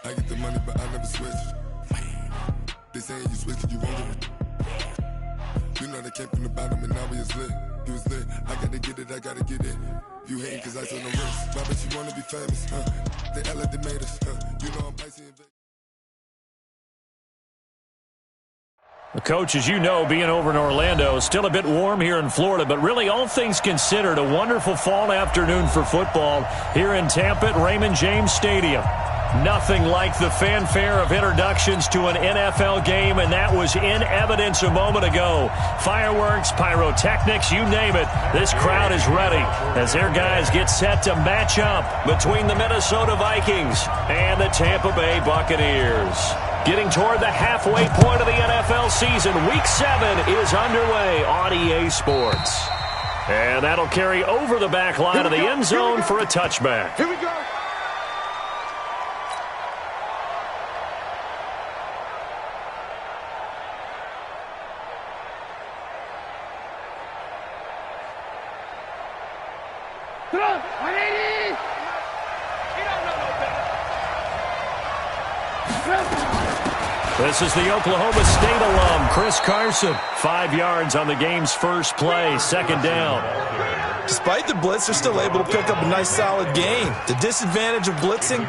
I get the money, but I never switch. They saying you switch it, you won't get it. You know they came from the bottom and now we is lit. You was lit, I gotta get it, I gotta get it. You hating cause I told no risk. Why bet you wanna be famous, huh? They act like they made us, huh? You know I'm icy and The coach, as you know, being over in Orlando, still a bit warm here in Florida, but really all things considered, a wonderful fall afternoon for football here in Tampa at Raymond James Stadium. Nothing like the fanfare of introductions to an NFL game, and that was in evidence a moment ago. Fireworks, pyrotechnics, you name it. This crowd is ready as their guys get set to match up between the Minnesota Vikings and the Tampa Bay Buccaneers. Getting toward the halfway point of the NFL season, Week 7 is underway on EA Sports. And that'll carry over the back line of the end zone for a touchback. Here we go. This is the Oklahoma State alum, Chris Carson. 5 yards on the game's first play, second down. Despite the blitz, they're still able to pick up a nice, solid gain. The disadvantage of blitzing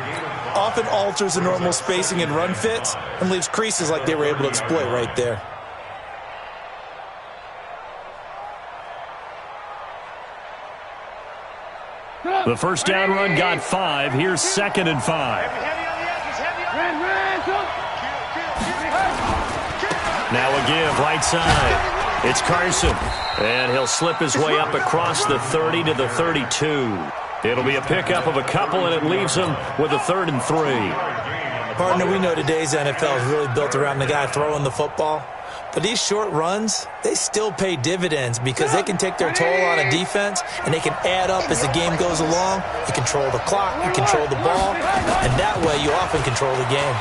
often alters the normal spacing and run fits and leaves creases like they were able to exploit right there. The first down run got 5. Here's 2nd and 5. Now a give, right side. It's Carson, and he'll slip his way up across the 30 to the 32. It'll be a pickup of a couple, and it leaves him with a 3rd and 3. Partner, we know today's NFL is really built around the guy throwing the football. But these short runs, they still pay dividends because they can take their toll on a defense, and they can add up as the game goes along. You control the clock, you control the ball, and that way you often control the game.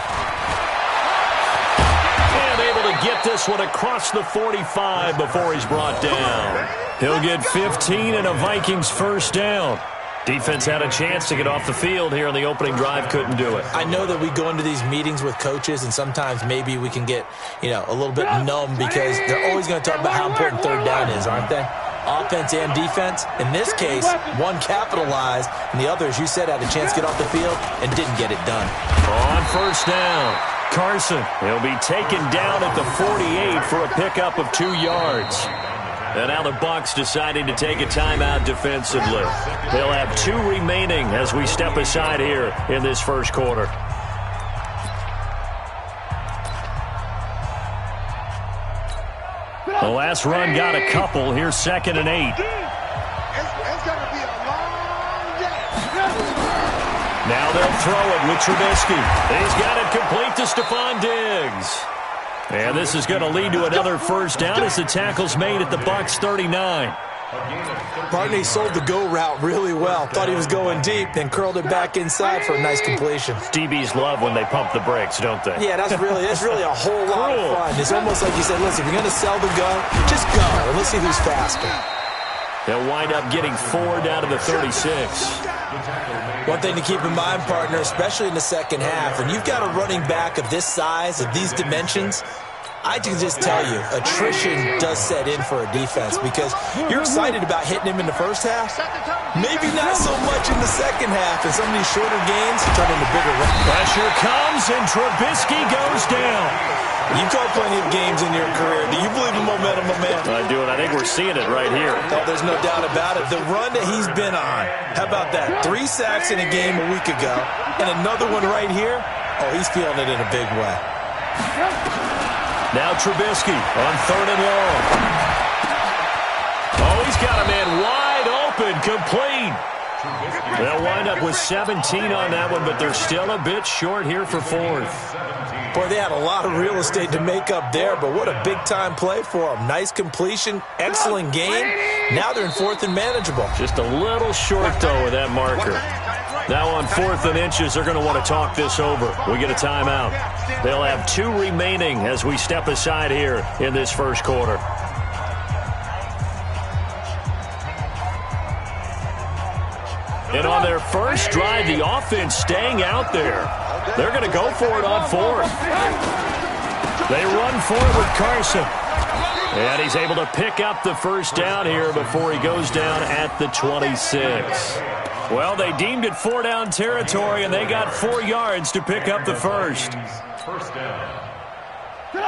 Get this one across the 45 before he's brought down. He'll get 15 and a Vikings first down. Defense had a chance to get off the field here on the opening drive, couldn't do it. I know that we go into these meetings with coaches, and sometimes maybe we can get, a little bit numb because they're always going to talk about how important third down is, aren't they? Offense and defense. In this case, one capitalized, and the other, as you said, had a chance to get off the field and didn't get it done. On first down, Carson. He'll be taken down at the 48 for a pickup of 2 yards. And now the Bucs deciding to take a timeout defensively. They'll have 2 remaining as we step aside here in this first quarter. The last run got a couple. Here's 2nd and 8. It's going to be a long day. Now they'll throw it with Trubisky. He's got it complete to Stephon Diggs. And this is going to lead to another first down as the tackle's made at the Bucs 39. Barney sold the go route really well. Thought he was going deep, then curled it back inside for a nice completion. DBs love when they pump the brakes, don't they? Yeah, that's really a whole lot of fun. It's almost like you said, listen, if you're going to sell the gun, just go, and let's see who's faster. They'll wind up getting 4 down to the 36. One thing to keep in mind, partner, especially in the second half, when you've got a running back of this size, of these dimensions, I can just tell you, attrition does set in for a defense because you're excited about hitting him in the first half. Maybe not so much in the second half, and some of these shorter gains turn into bigger runs. Pressure comes, and Trubisky goes down. You've called plenty of games in your career. Do you believe in momentum, my man? I do, and I think we're seeing it right here. Oh, there's no doubt about it. The run that he's been on, how about that? 3 sacks in a game a week ago, and another one right here. Oh, he's feeling it in a big way. Now Trubisky on 3rd and long. Oh, he's got a man wide open, complete. They'll wind up with 17 on that one, but they're still a bit short here for 4th. Boy, they had a lot of real estate to make up there, but what a big-time play for them. Nice completion, excellent game. Now they're in 4th and manageable. Just a little short, though, with that marker. Now on 4th and inches, they're going to want to talk this over. We get a timeout. They'll have 2 remaining as we step aside here in this first quarter. And on their first drive, the offense staying out there. They're going to go for it on fourth. They run for it with Carson. And he's able to pick up the first down here before he goes down at the 26. Well, they deemed it 4-down territory, and they got 4 yards to pick up the first.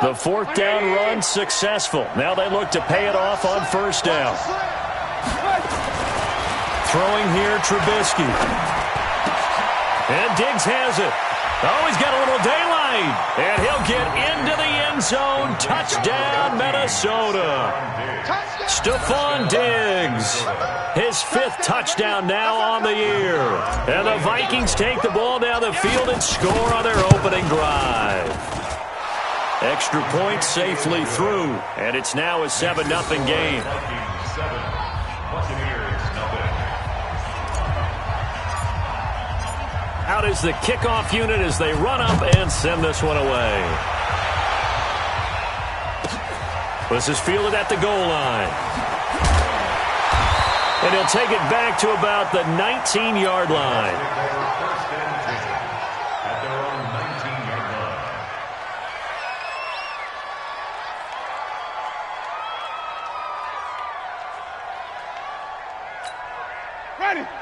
The fourth down run successful. Now they look to pay it off on first down. Throwing here, Trubisky. And Diggs has it. Oh, he's got a little daylight. And he'll get into the end zone. Touchdown, Minnesota. Stephon Diggs. His 5th touchdown now on the year. And the Vikings take the ball down the field and score on their opening drive. Extra point safely through. And it's now a 7-0 game. Out is the kickoff unit as they run up and send this one away. This is fielded at the goal line. And he'll take it back to about the 19-yard line.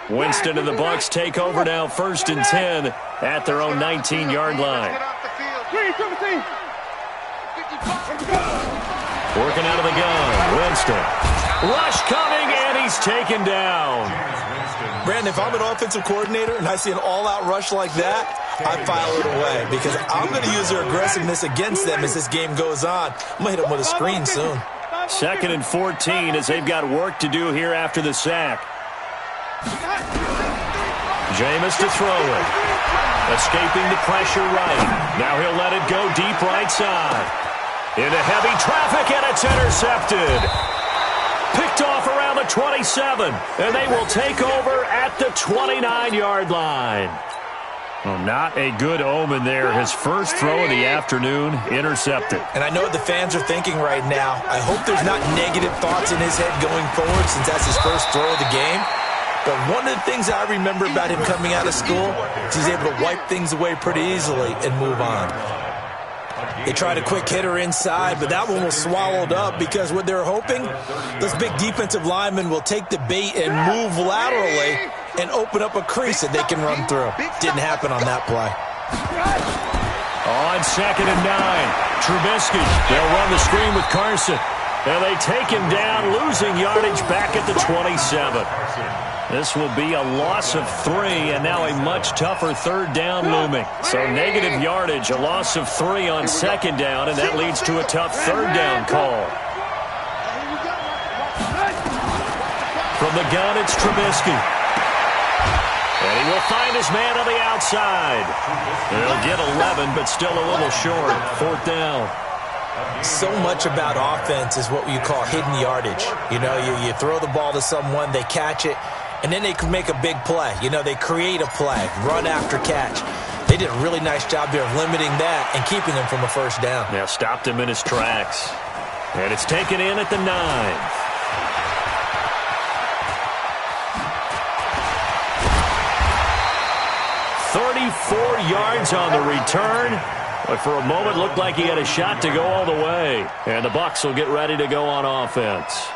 Winston and the Bucs take over now, 1st and 10 at their own 19-yard line. Working out of the gun, Winston. Rush coming, and he's taken down. Brandon, if I'm an offensive coordinator and I see an all-out rush like that, I file it away because I'm going to use their aggressiveness against them as this game goes on. I'm going to hit them with a screen soon. 2nd and 14 as they've got work to do here after the sack. Jameis to throw it. Escaping the pressure right. Now he'll let it go deep right side. Into heavy traffic, and it's intercepted. Picked off around the 27, and they will take over at the 29-yard line. Well, not a good omen there. His first throw of the afternoon intercepted. And I know what the fans are thinking right now. I hope there's not negative thoughts in his head going forward since that's his first throw of the game. But one of the things I remember about him coming out of school is he's able to wipe things away pretty easily and move on. They tried a quick hitter inside, but that one was swallowed up because what they're hoping, those big defensive linemen will take the bait and move laterally and open up a crease that they can run through. Didn't happen on that play. On 2nd and 9, Trubisky. They'll run the screen with Carson. And they take him down, losing yardage back at the 27. This will be a loss of 3, and now a much tougher 3rd down looming. So negative yardage, a loss of 3 on 2nd down, and that leads to a tough 3rd down call. From the gun, it's Trubisky. And he will find his man on the outside. He'll get 11, but still a little short. 4th down. So much about offense is what you call hidden yardage. You know, you throw the ball to someone, they catch it, and then they can make a big play. You know, they create a play, run after catch. They did a really nice job there of limiting that and keeping him from a first down. Yeah, stopped him in his tracks. And it's taken in at the 9. 34 yards on the return. But for a moment, looked like he had a shot to go all the way. And the Bucs will get ready to go on offense.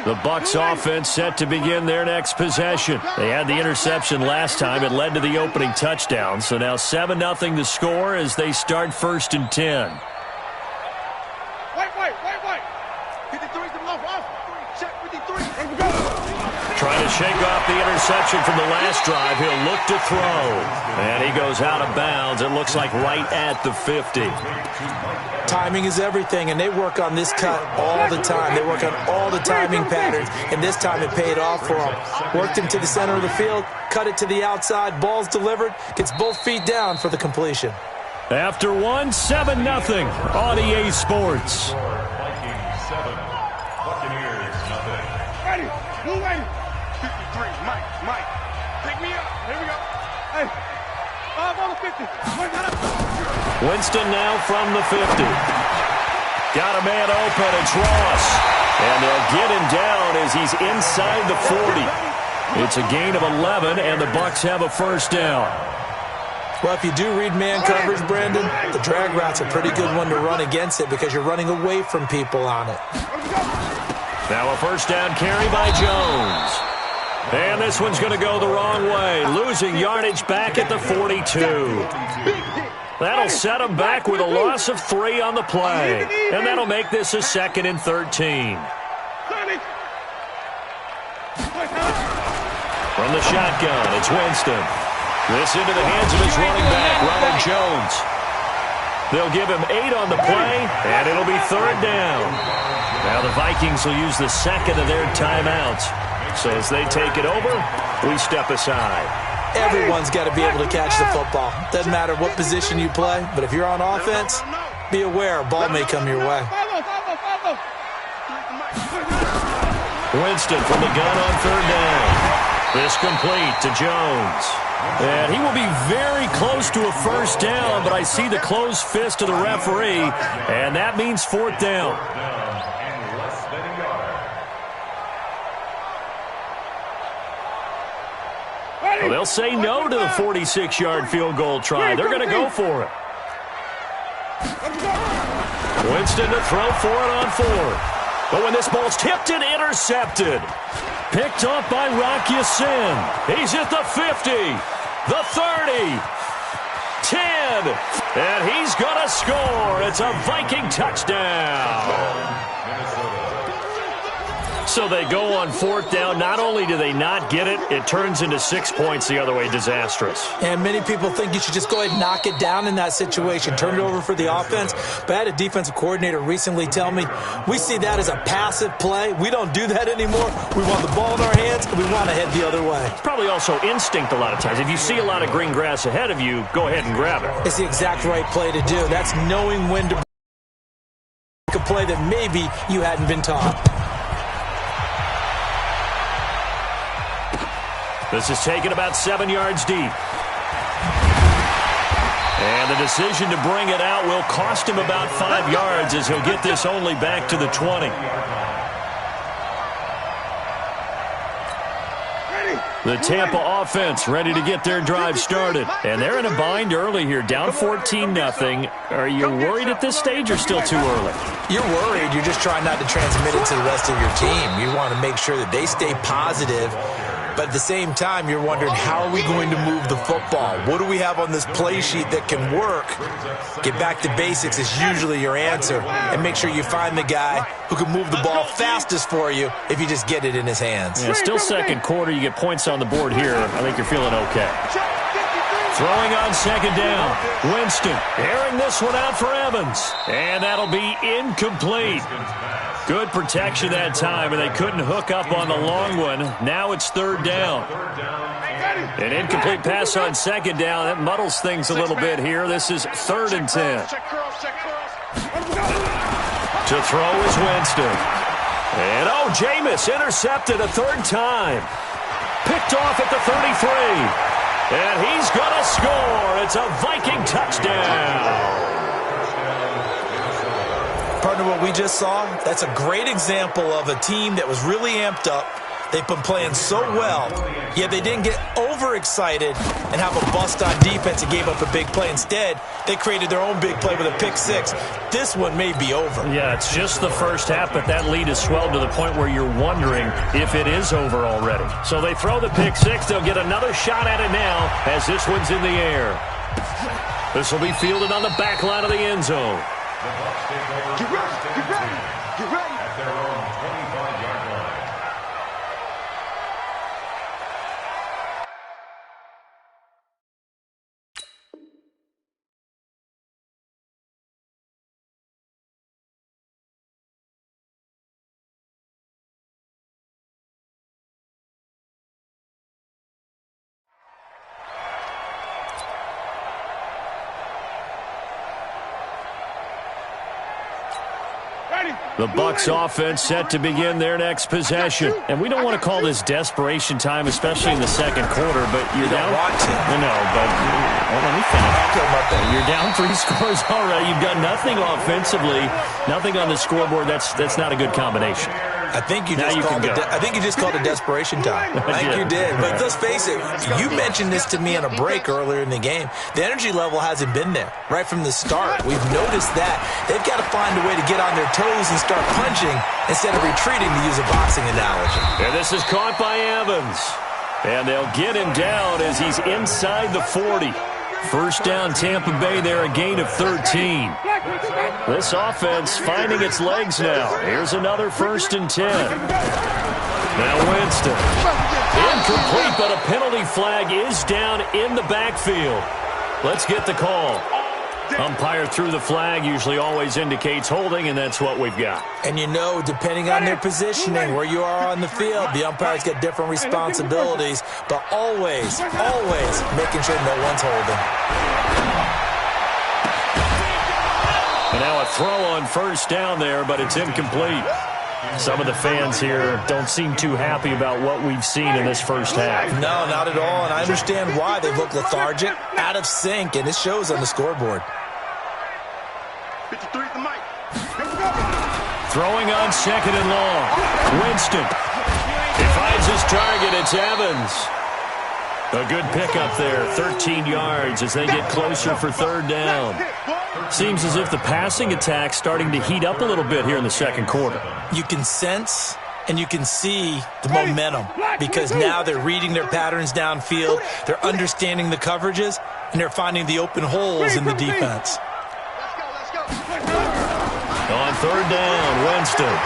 The Bucs offense set to begin their next possession. They had the interception last time. It led to the opening touchdown. So now 7-0 to score as they start 1st and 10. Trying to shake off the interception from the last drive. He'll look to throw. And he goes out of bounds. It looks like right at the 50. Timing is everything, and they work on this cut all the time. They work on all the timing patterns, and this time it paid off for them. Worked him to the center of the field, cut it to the outside, ball's delivered, gets both feet down for the completion. After 7-0 on EA Sports. Winston now from the 50. Got a man open, it's Ross. And they'll get him down as he's inside the 40. It's a gain of 11, and the Bucs have a first down. Well, if you do read man coverage, Brandon, the drag route's a pretty good one to run against it because you're running away from people on it. Now a first down carry by Jones. And this one's going to go the wrong way, losing yardage back at the 42. That'll set him back with a loss of 3 on the play. And that'll make this a 2nd and 13. From the shotgun, it's Winston. This into the hands of his running back, Ronald Jones. They'll give him 8 on the play, and it'll be 3rd down. Now the Vikings will use the 2nd of their timeouts. So as they take it over, we step aside. Everyone's got to be able to catch the football. Doesn't matter what position you play, but if you're on offense, be aware a ball may come your way. Winston from the gun on 3rd down. This complete to Jones. And he will be very close to a first down, but I see the closed fist of the referee, and that means 4th down. Well, they'll say no to the 46-yard field goal try. They're going to go for it. Winston to throw for it on 4th. But when this ball's tipped and intercepted, picked up by Rocky Sin. He's at the 50, the 30, 10, and he's going to score. It's a Viking touchdown. So they go on 4th down. Not only do they not get it, it turns into 6 points the other way. Disastrous. And many people think you should just go ahead and knock it down in that situation. Turn it over for the offense. But I had a defensive coordinator recently tell me, we see that as a passive play. We don't do that anymore. We want the ball in our hands, and we want to head the other way. It's probably also instinct a lot of times. If you see a lot of green grass ahead of you, go ahead and grab it. It's the exact right play to do. That's knowing when to make a play that maybe you hadn't been taught. This is taken about 7 yards deep. And the decision to bring it out will cost him about 5 yards as he'll get this only back to the 20. The Tampa offense ready to get their drive started. And they're in a bind early here, down 14-0. Are you worried at this stage or still too early? You're worried. You're just trying not to transmit it to the rest of your team. You want to make sure that they stay positive. But at the same time, you're wondering, how are we going to move the football? What do we have on this play sheet that can work? Get back to basics is usually your answer. And make sure you find the guy who can move the ball fastest for you if you just get it in his hands. Yeah, still second quarter. You get points on the board here. I think you're feeling okay. Throwing on 2nd down. Winston airing this one out for Evans. And that'll be incomplete. Good protection that time, and they couldn't hook up on the long one. Now it's 3rd down. An incomplete pass on 2nd down. That muddles things a little bit here. This is 3rd and 10. To throw is Winston. And, Jameis intercepted a 3rd time. Picked off at the 33. And he's going to score. It's a Viking touchdown. Partner, what we just saw, that's a great example of a team that was really amped up. They've been playing so well, yet they didn't get overexcited and have a bust on defense and gave up a big play. Instead, they created their own big play with a pick 6. This one may be over. Yeah, it's just the first half, but that lead has swelled to the point where you're wondering if it is over already. So they throw the pick 6. They'll get another shot at it now as this one's in the air. This will be fielded on the back line of the end zone. Get ready, get ready, get ready. At their own 25-yard line. The Bucs offense set to begin their next possession. And we don't want to call this desperation time, especially in the second quarter, but you're down. Want to. No, but Well, let me finish. You're down 3 scores already. You've got nothing offensively, nothing on the scoreboard. That's not a good combination. I think you just called it desperation time. I think you did. But let's face it, you mentioned this to me on a break earlier in the game. The energy level hasn't been there right from the start. We've noticed that. They've got to find a way to get on their toes and start punching instead of retreating, to use a boxing analogy. And this is caught by Evans. And they'll get him down as he's inside the 40. First down, Tampa Bay there, a gain of 13. This offense finding its legs now. Here's another 1st and 10. Now Winston. Incomplete, but a penalty flag is down in the backfield. Let's get the call. Umpire threw the flag, usually always indicates holding, and that's what we've got. And you know, depending on their positioning, where you are on the field, the umpires get different responsibilities, but always making sure no one's holding. And now a throw on 1st down there, but it's incomplete. Some of the fans here don't seem too happy about what we've seen in this first half. No, not at all, and I understand why. They look lethargic, out of sync, and it shows on the scoreboard. 53 at the mic. Throwing on 2nd and long. Winston. He finds his target. It's Evans. A good pickup there. 13 yards as they get closer for 3rd down. Seems as if the passing attack's starting to heat up a little bit here in the 2nd quarter. You can sense and you can see the momentum because now they're reading their patterns downfield, they're understanding the coverages, and they're finding the open holes in the defense. On 3rd down, Winston.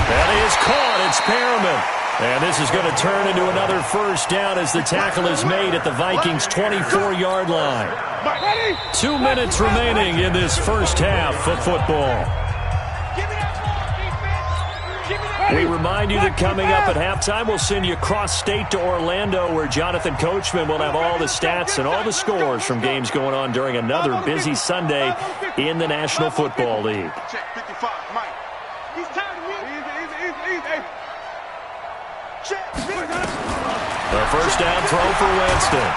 That is caught. It's Perriman. And this is going to turn into another 1st down as the tackle is made at the Vikings' 24-yard line. 2 minutes remaining in this first half of football. We remind you that coming up at halftime, we'll send you cross-state to Orlando, where Jonathan Coachman will have all the stats and all the scores from games going on during another busy Sunday in the National Football League. The 1st down throw for Winston.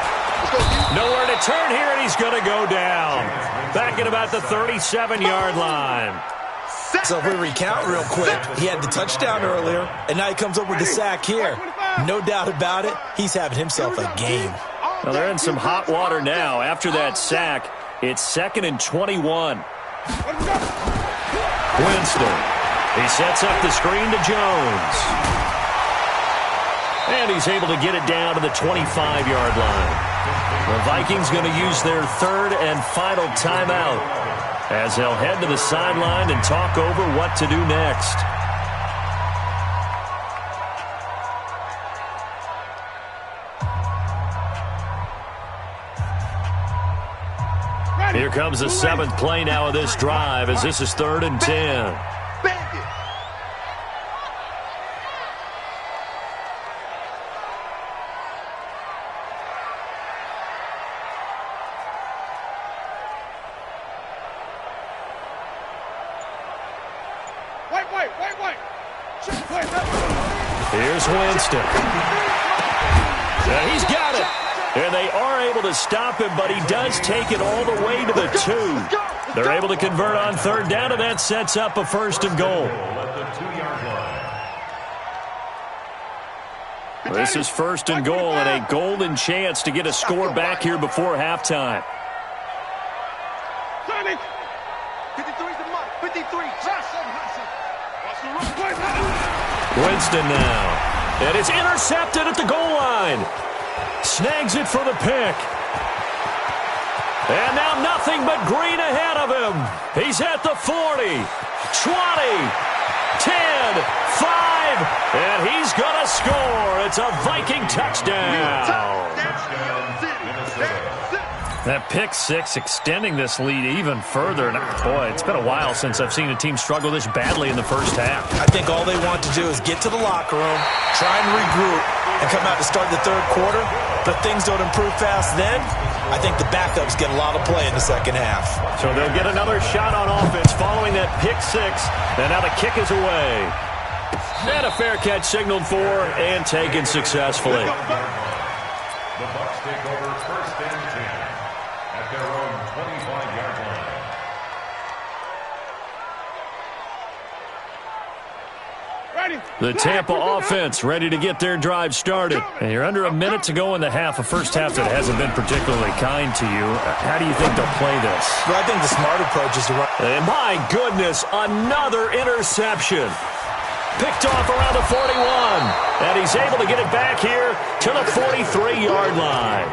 Nowhere to turn here, and he's going to go down. Back at about the 37-yard line. So if we recount real quick, he had the touchdown earlier, and now he comes up with the sack here. No doubt about it, he's having himself a game. Well, they're in some hot water now. After that sack, it's 2nd and 21. Winston. He sets up the screen to Jones. And he's able to get it down to the 25-yard line. The Vikings going to use their 3rd and final timeout as they'll head to the sideline and talk over what to do next. Here comes the 7th play now of this drive as this is 3rd and 10. Here's Winston. He's got it. And they are able to stop him, but he does take it all the way to the 2. They're able to convert on 3rd down, and that sets up a 1st and goal. This is 1st and goal, and a golden chance to get a score back here before halftime. 53. Winston now. And it's intercepted at the goal line. Snags it for the pick. And now nothing but green ahead of him. He's at the 40, 20, 10, 5, and he's going to score. It's a Viking touchdown. That pick 6 extending this lead even further. And boy, it's been a while since I've seen a team struggle this badly in the first half. I think all they want to do is get to the locker room, try and regroup, and come out to start the 3rd quarter. But things don't improve fast then. I think the backups get a lot of play in the 2nd half. So they'll get another shot on offense following that pick 6. And now the kick is away. And a fair catch signaled for and taken successfully. The Bucs take over 1st and 10 at their own 25-yard line. The Tampa offense ready to get their drive started. And you're under a minute to go in the half, a first half that hasn't been particularly kind to you. How do you think they'll play this? Well, I think the smart approach is to run. And my goodness, another interception. Picked off around the 41. And he's able to get it back here to the 43-yard line.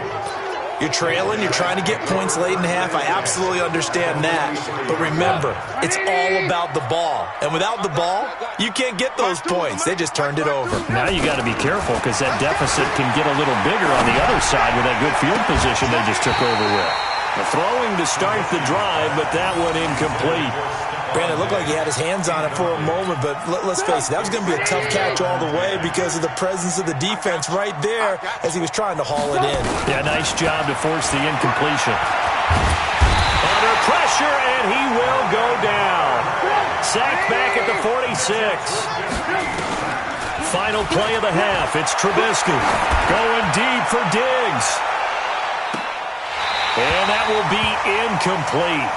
You're trailing, you're trying to get points late in the half. I absolutely understand that. But remember, it's all about the ball. And without the ball, you can't get those points. They just turned it over. Now you got to be careful because that deficit can get a little bigger on the other side with that good field position they just took over with. The throwing to start the drive, but that one incomplete. Brandon, it looked like he had his hands on it for a moment, but let's face it, that was going to be a tough catch all the way because of the presence of the defense right there as he was trying to haul it in. Yeah, nice job to force the incompletion. Under pressure, and he will go down. Sacked back at the 46. Final play of the half. It's Trubisky going deep for Diggs. And that will be incomplete.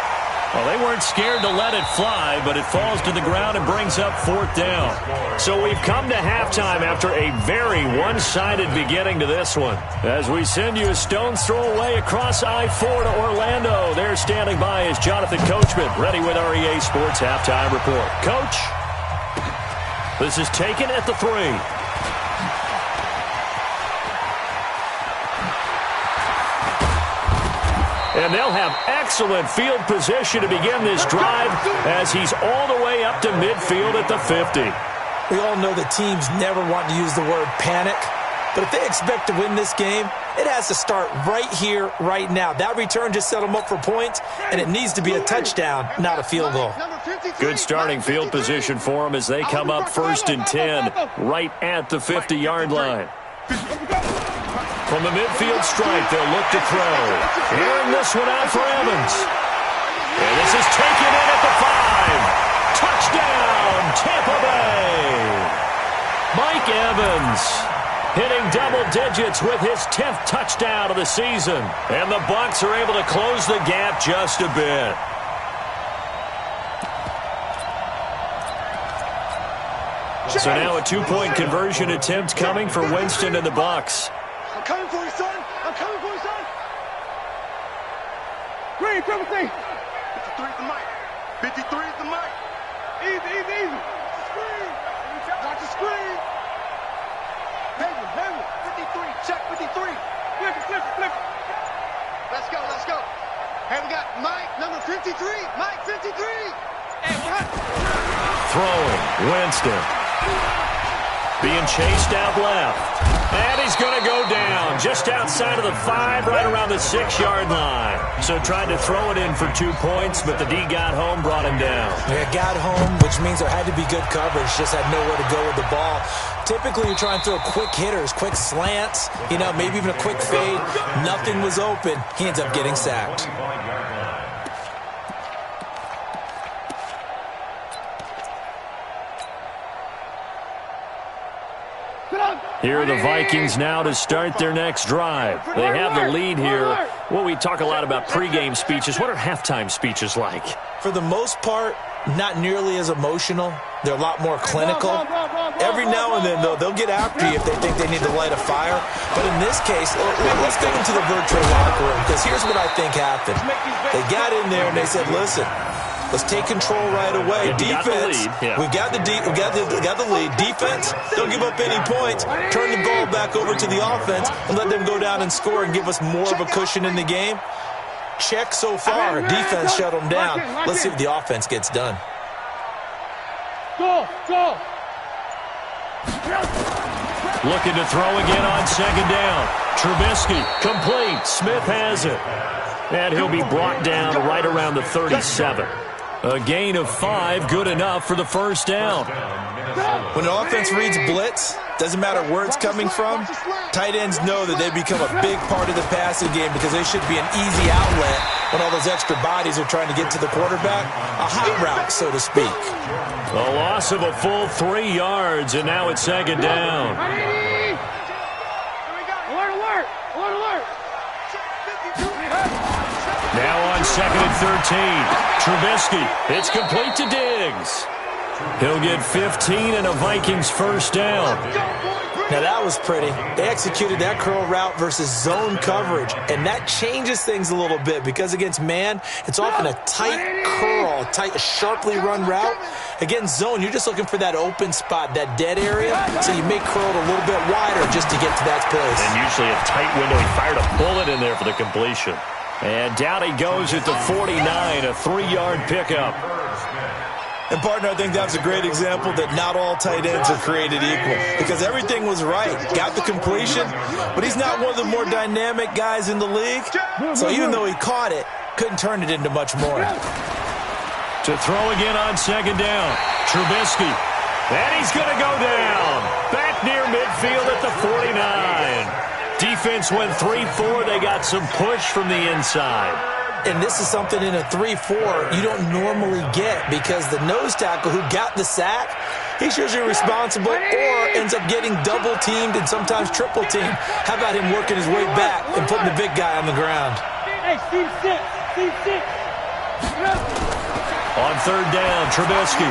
Well, they weren't scared to let it fly, but it falls to the ground and brings up 4th down. So we've come to halftime after a very one-sided beginning to this one. As we send you a stone's throw away across I-4 to Orlando. There standing by is Jonathan Coachman, ready with our EA Sports Halftime Report. Coach, this is taken at the 3. And they'll have excellent field position to begin this drive as he's all the way up to midfield at the 50. We all know that teams never want to use the word panic, but if they expect to win this game, it has to start right here, right now. That return just set them up for points, and it needs to be a touchdown, not a field goal. Good starting field position for them as they come up 1st and 10 right at the 50-yard line. From the midfield stripe, they'll look to throw. Airing this one out for Evans. And this is taken in at the 5. Touchdown, Tampa Bay. Mike Evans hitting double digits with his 10th touchdown of the season. And the Bucs are able to close the gap just a bit. So now a 2-point conversion attempt coming for Winston and the Bucs. I'm coming for you, son. I'm coming for you, son. Green, 53. 53 is the mic. 53 is the mic. Easy, easy, easy. Screen. Watch the screen. Hayward. 53. Check 53. Flip it. Let's go. Hey, we got Mike, number 53. Mike, 53. Hey, what? Throwing, Winston. Being chased out left. And he's going to go down just outside of the 5, right around the 6-yard line. So tried to throw it in for 2 points, but the D got home, brought him down. Yeah, got home, which means there had to be good coverage. Just had nowhere to go with the ball. Typically, you're trying to throw quick hitters, quick slants, maybe even a quick fade. Nothing was open. He ends up getting sacked. Here are the Vikings now to start their next drive. They have the lead here. Well, we talk a lot about pregame speeches. What are halftime speeches like? For the most part, not nearly as emotional. They're a lot more clinical. Every now and then, though, they'll get after you if they think they need to light a fire. But in this case, let's go into the virtual locker room, because here's what I think happened. They got in there and they said, listen, let's take control right away. Defense, we got the lead. Defense, don't give up any points. Turn the ball back over to the offense and let them go down and score and give us more of a cushion in the game. Check so far. Defense shut them down. Let's see if the offense gets done. Go. Looking to throw again on 2nd down. Trubisky, complete. Smith has it. And he'll be brought down right around the 37. A gain of 5, good enough for the 1st down. When an offense reads blitz, doesn't matter where it's coming from, tight ends know that they become a big part of the passing game because they should be an easy outlet when all those extra bodies are trying to get to the quarterback. A hot route, so to speak. A loss of a full 3 yards, and now it's 2nd down. Alert. Now on 2nd and 13. Trubisky. It's complete to Diggs. He'll get 15 and a Vikings first down. Now that was pretty. They executed that curl route versus zone coverage, and that changes things a little bit because against man, it's often a tight curl, a sharply run route. Against zone, you're just looking for that open spot, that dead area, so you may curl it a little bit wider just to get to that place. And usually a tight window. He fired a bullet in there for the completion. And down he goes at the 49, a 3-yard pickup. And, partner, I think that's a great example that not all tight ends are created equal because everything was right. Got the completion, but he's not one of the more dynamic guys in the league. So even though he caught it, couldn't turn it into much more. To throw again on 2nd down. Trubisky. And he's going to go down. Back near midfield at the 49. Defense went 3-4. They got some push from the inside. And this is something in a 3-4 you don't normally get because the nose tackle who got the sack, he's usually responsible or ends up getting double-teamed and sometimes triple-teamed. How about him working his way back and putting the big guy on the ground? Hey, Steve 6. On 3rd down, Trubisky.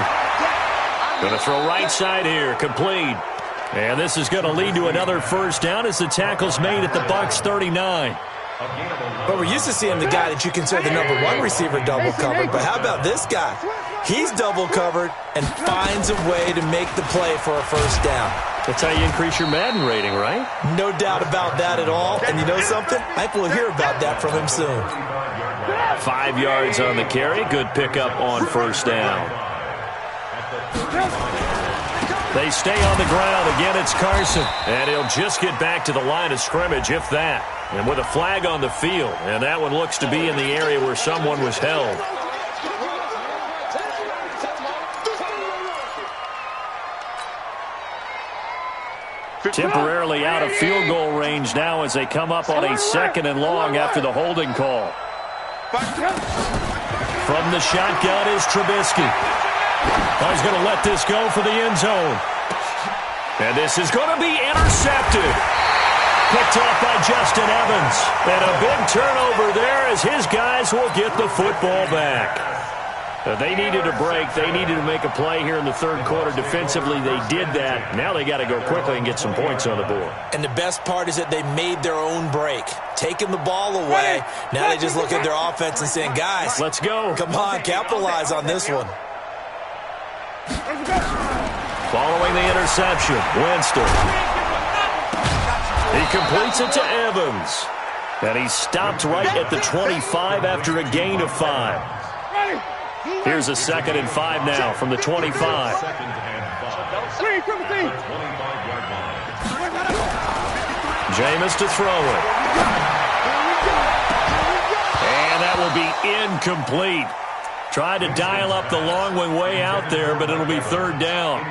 Going to throw right side here, complete. And this is going to lead to another first down as the tackle's made at the Bucs 39. But we're used to seeing the guy that you consider the number 1 receiver double covered. But how about this guy? He's double covered and finds a way to make the play for a first down. That's how you increase your Madden rating, right? No doubt about that at all. And you know something? I think we'll hear about that from him soon. 5 yards on the carry. Good pickup on first down. They stay on the ground. Again, it's Carson. And he'll just get back to the line of scrimmage, if that. And with a flag on the field. And that one looks to be in the area where someone was held. Temporarily out of field goal range now as they come up on a 2nd and long after the holding call. From the shotgun is Trubisky. He's going to let this go for the end zone. And this is going to be intercepted. Picked off by Justin Evans. And a big turnover there as his guys will get the football back. They needed a break. They needed to make a play here in the 3rd quarter. Defensively, they did that. Now they got to go quickly and get some points on the board. And the best part is that they made their own break. Taking the ball away. Now they just look at their offense and saying, guys, let's go. Come on, capitalize on this one. Following the interception, Winston. He completes it to Evans. And he's stopped right at the 25 after a gain of 5. Here's a 2nd and 5 now from the 25. Jameis to throw it. And that will be incomplete. Tried to dial up the long one way out there, but it'll be 3rd down.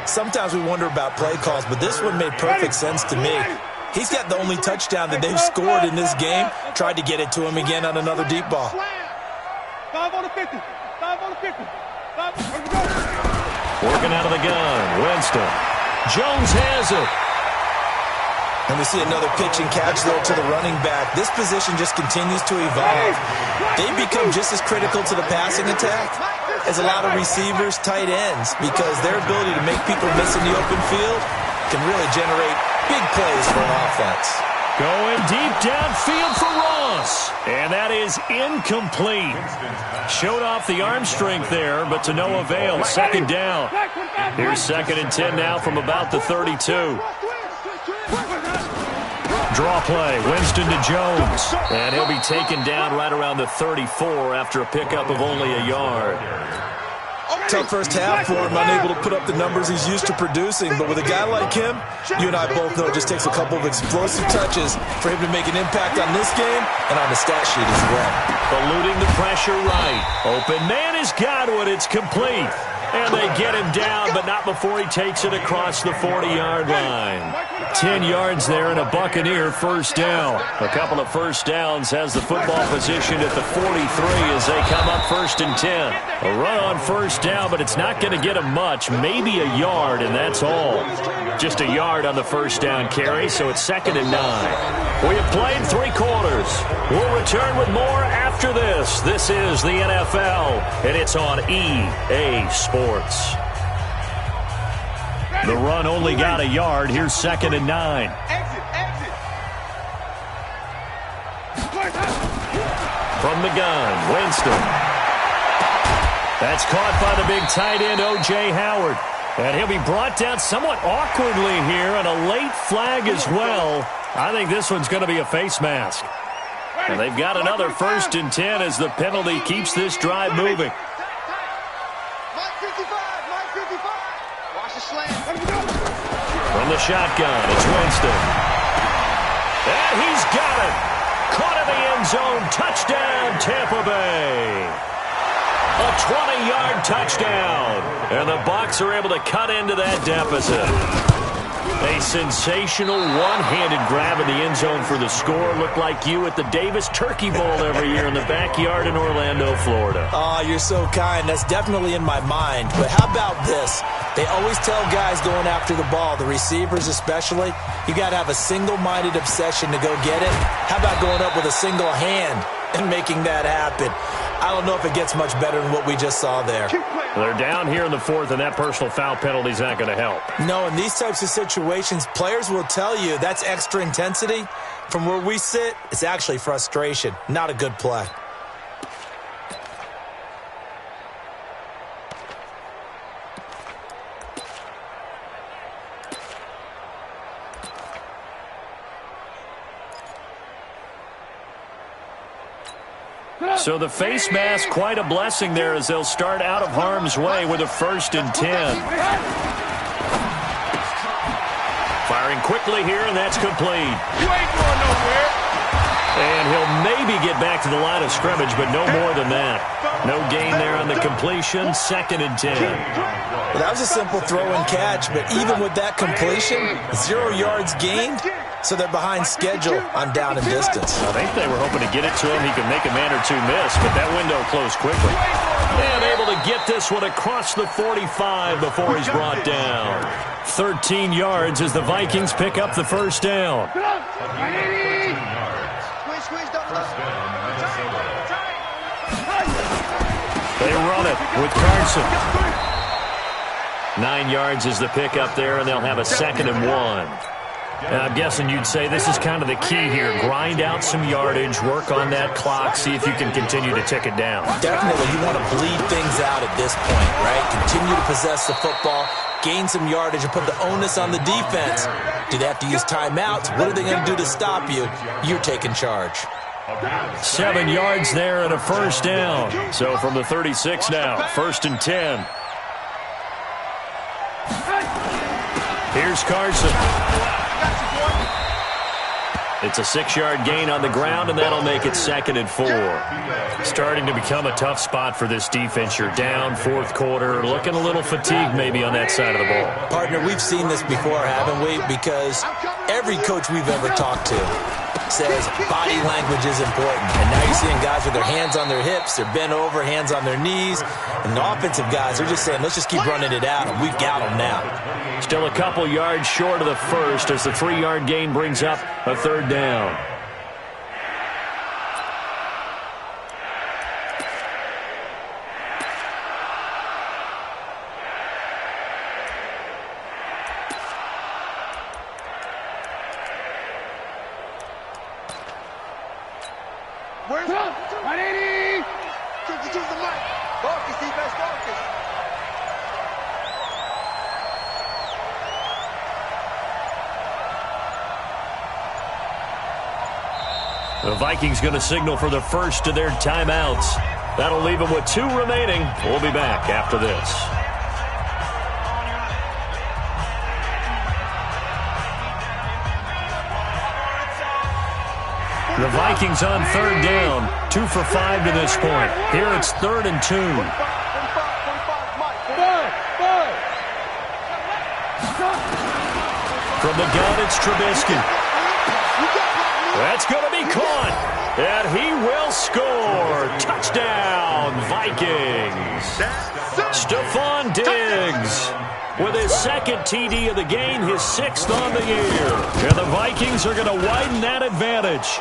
Sometimes we wonder about play calls, but this one made perfect sense to me. He's got the only touchdown that they've scored in this game. Tried to get it to him again on another deep ball. 5 on the 50. 5 on the 50. Working out of the gun, Winston. Jones has it. And we see another pitch and catch there to the running back. This position just continues to evolve. They become just as critical to the passing attack as a lot of receivers, tight ends, because their ability to make people miss in the open field can really generate big plays for an offense. Going deep downfield for Ross. And that is incomplete. Showed off the arm strength there, but to no avail. 2nd down. Here's 2nd and 10 now from about the 32. Draw play, Winston to Jones. And he'll be taken down right around the 34 after a pickup of only a yard. Tough first half for him, unable to put up the numbers he's used to producing. But with a guy like him, you and I both know it just takes a couple of explosive touches for him to make an impact on this game and on the stat sheet as well. Eluding the pressure right. Open man is Godwin. It's complete. And they get him down, but not before he takes it across the 40-yard line. 10 yards there and a Buccaneer first down. A couple of first downs has the football positioned at the 43 as they come up 1st and 10. A run on first down, but it's not going to get him much. Maybe a yard, and that's all. Just a yard on the first down carry, so it's 2nd and 9. We have played 3 quarters. We'll return with more after this. This is the NFL, and it's on EA Sports. The run only got a yard. Here's 2nd and 9. From the gun, Winston. That's caught by the big tight end, O.J. Howard. And he'll be brought down somewhat awkwardly here, and a late flag as well. I think this one's going to be a face mask. And they've got another 1st and 10 as the penalty keeps this drive moving. From the shotgun, it's Winston. And he's got it. Caught in the end zone. Touchdown, Tampa Bay. A 20-yard touchdown. And the Bucs are able to cut into that deficit. A sensational one-handed grab in the end zone for the score. Looked like you at the Davis Turkey Bowl every year in the backyard in Orlando, Florida. Oh, you're so kind. That's definitely in my mind. But how about this? They always tell guys going after the ball, the receivers especially, you got to have a single-minded obsession to go get it. How about going up with a single hand and making that happen? I don't know if it gets much better than what we just saw there. They're down here in the 4th, and that personal foul penalty is not going to help. No, in these types of situations, players will tell you that's extra intensity. From where we sit, it's actually frustration, not a good play. So the face mask, quite a blessing there as they'll start out of harm's way with a 1st and 10. Firing quickly here, and that's complete. You ain't going nowhere. And he'll maybe get back to the line of scrimmage, but no more than that. No gain there on the completion, 2nd and 10. Well, that was a simple throw and catch, but even with that completion, 0 yards gained. So they're behind schedule on down and distance. I think they were hoping to get it to him. He could make a man or two miss, but that window closed quickly. And able to get this one across the 45 before he's brought down. 13 yards as the Vikings pick up the first down. They run it with Carson. 9 yards is the pick up there, and they'll have a 2nd and 1. And I'm guessing you'd say this is kind of the key here. Grind out some yardage, work on that clock, see if you can continue to tick it down. Definitely, you want to bleed things out at this point, right? Continue to possess the football, gain some yardage, and put the onus on the defense. Do they have to use timeouts? What are they going to do to stop you? You're taking charge. 7 yards there and a first down. So from the 36 now, 1st and 10. Here's Carson. It's a 6-yard gain on the ground, and that'll make it 2nd and 4. Starting to become a tough spot for this defense. You're down, 4th quarter, looking a little fatigued maybe on that side of the ball. Partner, we've seen this before, haven't we? Because every coach we've ever talked to says body language is important. And now you're seeing guys with their hands on their hips, they're bent over, hands on their knees. And the offensive guys, they're just saying, let's just keep running it out, and we've got them now. Still a couple yards short of the first as the 3-yard gain brings up a 3rd down. Where's 180? Choose the mic. Focus, defense, focus. The Vikings going to signal for the first of their timeouts. That'll leave them with 2 remaining. We'll be back after this. The Vikings on 3rd down. 2 for 5 to this point. Here it's 3rd and 2. the gun, it's Trubisky. That's going to be caught. And he will score. Touchdown, Vikings. Stephon Diggs with his second TD of the game, his sixth on the year. And the Vikings are going to widen that advantage.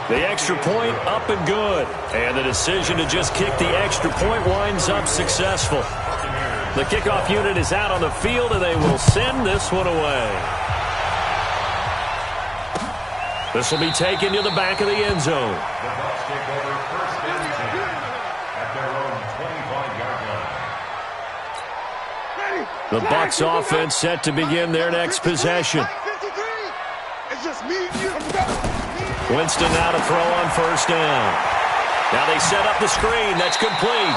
The extra point up and good. And the decision to just kick the extra point winds up successful. The kickoff unit is out on the field, and they will send this one away. This will be taken to the back of the end zone. The Bucs take over first and 10 at their own 25-yard line. The Bucs offense set to begin their next possession. It's just me and you. Winston now to throw on first down. Now they set up the screen. That's complete.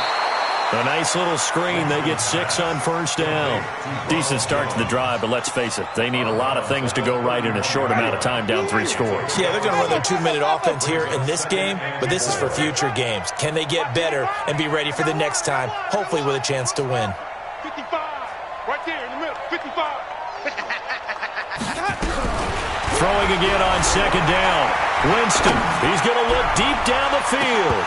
A nice little screen. They get 6 on first down. Decent start to the drive, but let's face it, they need a lot of things to go right in a short amount of time, down 3 scores. Yeah, they're going to run their 2-minute offense here in this game, but this is for future games. Can they get better and be ready for the next time, hopefully with a chance to win? 55. Right there in the middle. 55. Throwing again on second down. Winston, he's going to look deep down the field.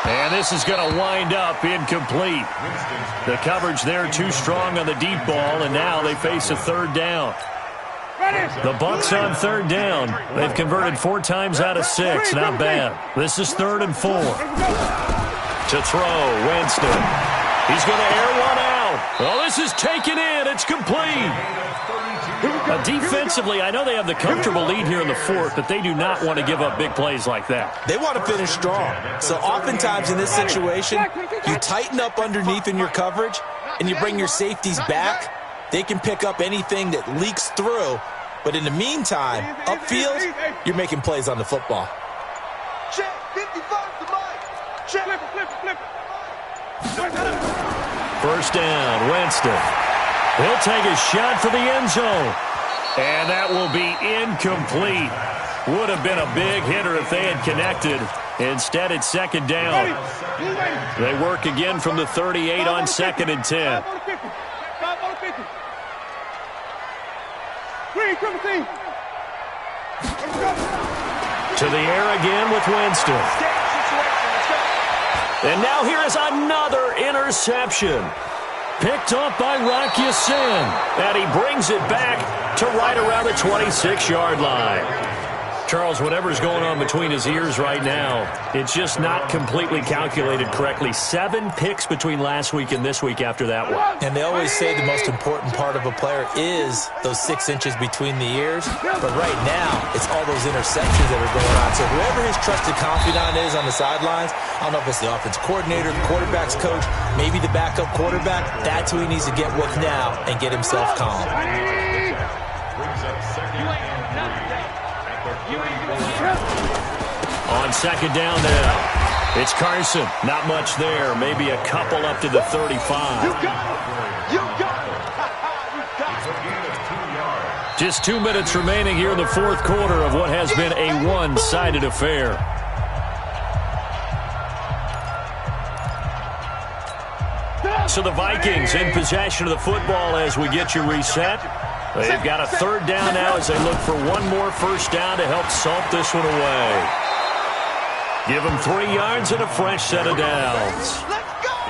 And this is going to wind up incomplete. The coverage there too strong on the deep ball, and now they face a third down. The Bucs on third down. They've converted 4 times out of 6. Not bad. This is 3rd and 4. To throw, Winston. He's going to air one out. Oh, this is taken in. It's complete. Defensively, I know they have the comfortable lead here in the 4th, but they do not want to give up big plays like that. They want to finish strong. So oftentimes in this situation, you tighten up underneath in your coverage, and you bring your safeties back. They can pick up anything that leaks through. But in the meantime, upfield, you're making plays on the football. Check. 55 to Mike. Check. Flip. First down, Winston. He'll take a shot for the end zone. And that will be incomplete. Would have been a big hitter if they had connected. Instead, it's second down. They work again from the 38 on 2nd and 10. To the air again with Winston. And now here is another interception. Picked up by Rock Ya-Sin. And he brings it back to right around the 26-yard line. Charles, whatever's going on between his ears right now, it's just not completely calculated correctly. 7 picks between last week and this week after that one. And they always say the most important part of a player is those 6 inches between the ears. But right now, it's all those interceptions that are going on. So whoever his trusted confidant is on the sidelines, I don't know if it's the offense coordinator, the quarterback's coach, maybe the backup quarterback, that's who he needs to get with now and get himself calm. Brings up second and 3 at their 44. On second down now, it's Carson. Not much there. Maybe a couple up to the 35. You got it. It's a gain of 2 yards. Just 2 minutes remaining here in the 4th quarter of what has been a one-sided affair. So the Vikings in possession of the football as we get you reset. They've got a third down now as they look for one more first down to help salt this one away. Give them 3 yards and a fresh set of downs.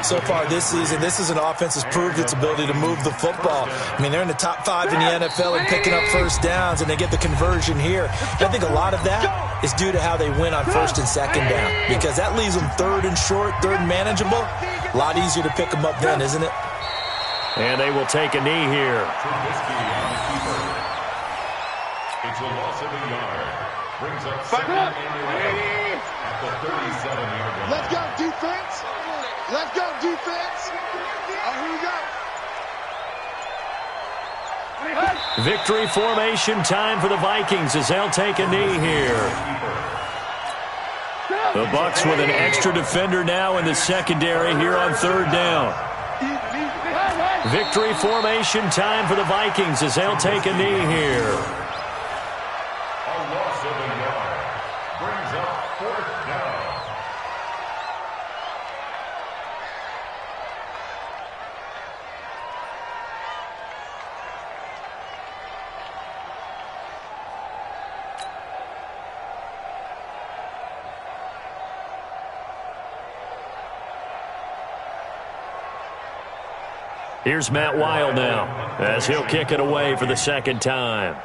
So far this season, this is an offense that's proved its ability to move the football. I mean, they're in the top 5 in the NFL in picking up first downs, and they get the conversion here. And I think a lot of that is due to how they win on first and second down, because that leaves them 3rd and short, 3rd and manageable. A lot easier to pick them up then, isn't it? And they will take a knee here. Trubisky on the keeper. It's a loss of a yard. Brings up second and 11 at the 37-yard line. Let's go, defense. Let's go, defense. Here we go. Victory formation time for the Vikings as they'll take a knee here. The Bucs with an extra defender now in the secondary here on third down. Victory formation time for the Vikings as they'll take a knee here. A loss of a yard. Brings up 4th down. Here's Matt Weil now as he'll kick it away for the second time.